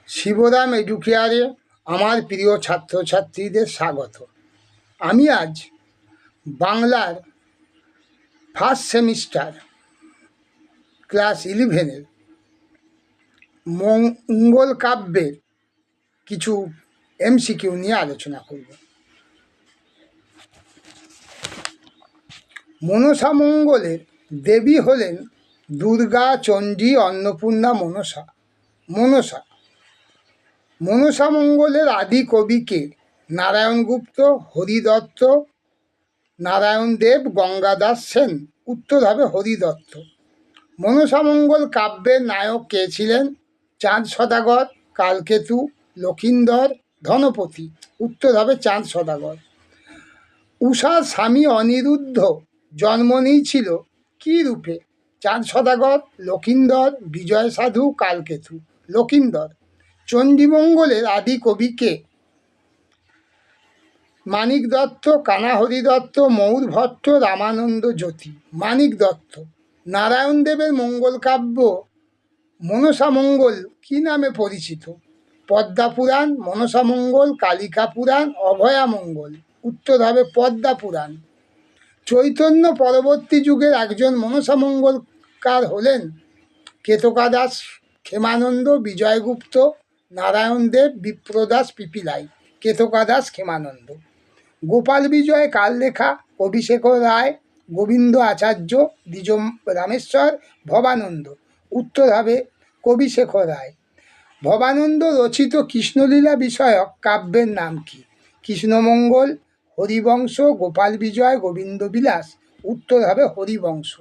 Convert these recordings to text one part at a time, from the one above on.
শিবরাম এডুকেয়ারে আমার প্রিয় ছাত্রছাত্রীদের স্বাগত। আমি আজ বাংলার ফার্স্ট সেমিস্টার ক্লাস 11-এর মঙ্গল কাব্যের কিছু এমসিকিউ নিয়ে আলোচনা করব। মনসা মঙ্গলের দেবী হলেন দুর্গা, চণ্ডী, অন্নপূর্ণা, মনসা। মনসা মঙ্গলের আদি কবি কে? নারায়ণ গুপ্ত, হরিদত্ত, নারায়ণ দেব, গঙ্গাদাস সেন। উত্তর হবে হরিদত্ত। মনসা মঙ্গল কাব্যের নায়ক কে ছিলেন? চাঁদ সদাগর, কালকেতু, লক্ষিন্দর, ধনপতি। উত্তর হবে চাঁদ সদাগর। উষার স্বামী অনিরুদ্ধ জন্ম নিয়েছিল কী রূপে? চাঁদ সদাগর, লক্ষিন্দর, বিজয় সাধু, কালকেতু। লক্ষিন্দর। চণ্ডীমঙ্গলের আদি কবি কে? মানিক দত্ত, কানাহরি দত্ত, ময়ূর ভট্ট, রামানন্দ জ্যোতি। মানিক দত্ত। নারায়ণ দেবের মঙ্গল কাব্য মনসা মঙ্গল কী নামে পরিচিত? পদ্মা পুরাণ, মনসা মঙ্গল, কালিকা পুরাণ, অভয়া মঙ্গল। উত্তর হবে পদ্মা পুরাণ। চৈতন্য পরবর্তী যুগের একজন মনসা মঙ্গলকার হলেন কেতকাদাস, ক্ষেমানন্দ, বিজয়গুপ্ত, নারায়ণ দেব, বিপ্রদাস পিপিলাই। কেতকাদাস, ক্ষেমানন্দ। গোপাল বিজয় কার লেখা? কবিশেখর রায়, গোবিন্দ আচার্য, দ্বিজ রামেশ্বর, ভবানন্দ। উত্তর হবে কবিশেখর রায়। ভবানন্দ রচিত কৃষ্ণলীলা বিষয়ক কাব্যের নাম কি? কৃষ্ণমঙ্গল, হরিবংশ, গোপাল বিজয়, গোবিন্দ বিলাস। উত্তর হবে হরিবংশ।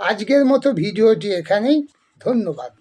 আজকের মতো ভিডিওটি এখানেই। ধন্যবাদ।